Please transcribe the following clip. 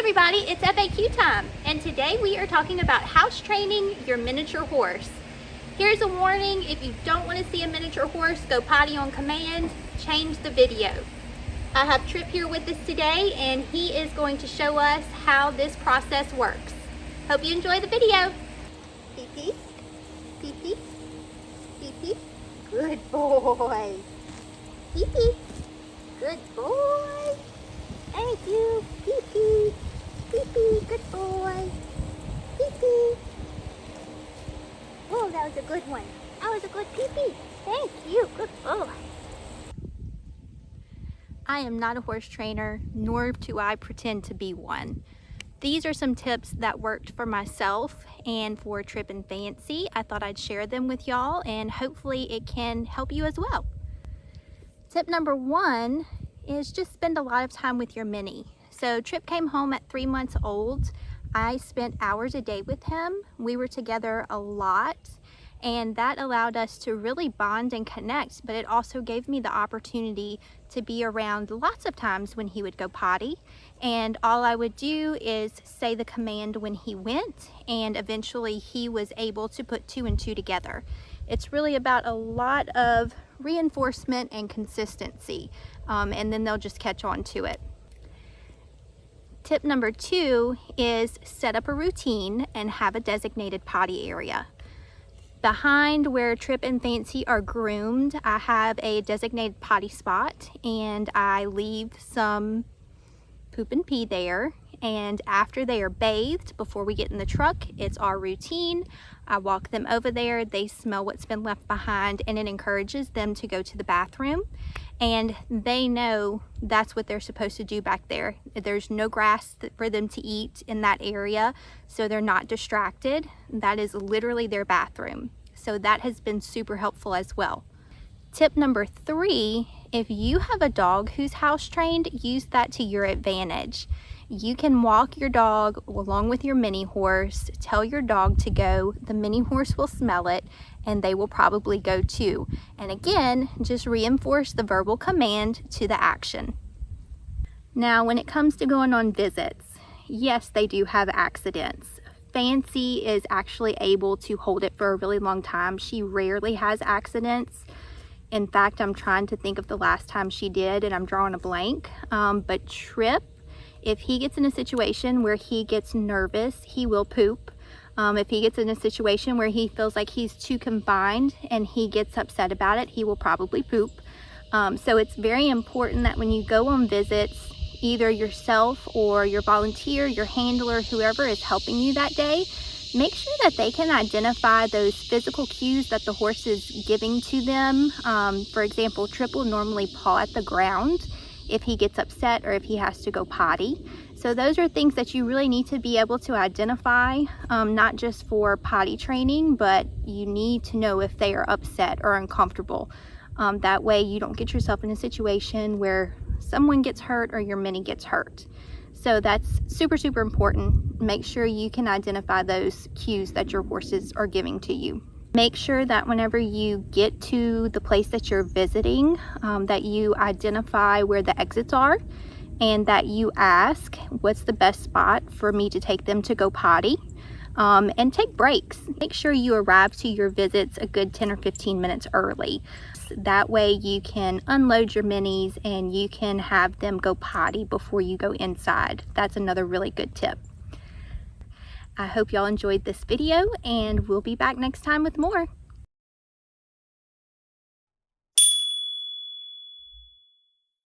everybody, it's FAQ time, and today we are talking about house training your miniature horse. Here's a warning: if you don't want to see a miniature horse go potty on command, change the video. I have Tripp here with us today, and he is going to show us how this process works. Hope you enjoy the video. Pee-pee, pee-pee, pee-pee, good boy. Pee-pee, good boy. Thank you, pee-pee, pee-pee, good boy, pee-pee. Oh, that was a good one. That was a good pee-pee. Thank you, good boy. I am not a horse trainer, nor do I pretend to be one. These are some tips that worked for myself and for Tripp and Fancy. I thought I'd share them with y'all, and hopefully it can help you as well. Tip number one is just spend a lot of time with your mini. So Tripp came home at 3 months old. I spent hours a day with him. We were together a lot, and that allowed us to really bond and connect, but it also gave me the opportunity to be around lots of times when he would go potty, and all I would do is say the command when he went, and eventually he was able to put 2 and 2 together. It's really about a lot of reinforcement and consistency, and then they'll just catch on to it. Tip number 2 is set up a routine and have a designated potty area. Behind where Tripp and Fancy are groomed, I have a designated potty spot, and I leave some poop and pee there. And after they are bathed, before we get in the truck, it's our routine. I walk them over there, they smell what's been left behind, and it encourages them to go to the bathroom. And they know that's what they're supposed to do back there. There's no grass for them to eat in that area, so they're not distracted. That is literally their bathroom. So that has been super helpful as well. Tip number 3, if you have a dog who's house trained, use that to your advantage. You can walk your dog along with your mini horse, tell your dog to go, the mini horse will smell it, and they will probably go too. And again, just reinforce the verbal command to the action. Now, when it comes to going on visits, yes, they do have accidents. Fancy is actually able to hold it for a really long time. She rarely has accidents. In fact, I'm trying to think of the last time she did, and I'm drawing a blank. But Tripp, if he gets in a situation where he gets nervous, he will poop. If he gets in a situation where he feels like he's too confined and he gets upset about it, he will probably poop. So it's very important that when you go on visits, either yourself or your volunteer, your handler, whoever is helping you that day, make sure that they can identify those physical cues that the horse is giving to them. For example, Tripp will normally paw at the ground if he gets upset or if he has to go potty. So those are things that you really need to be able to identify, not just for potty training, but you need to know if they are upset or uncomfortable. That way you don't get yourself in a situation where someone gets hurt or your mini gets hurt. So that's super, super important. Make sure you can identify those cues that your horses are giving to you. Make sure that whenever you get to the place that you're visiting, that you identify where the exits are, and that you ask, what's the best spot for me to take them to go potty? And take breaks. Make sure you arrive to your visits a good 10 or 15 minutes early. That way you can unload your minis and you can have them go potty before you go inside. That's another really good tip. I hope y'all enjoyed this video, and we'll be back next time with more.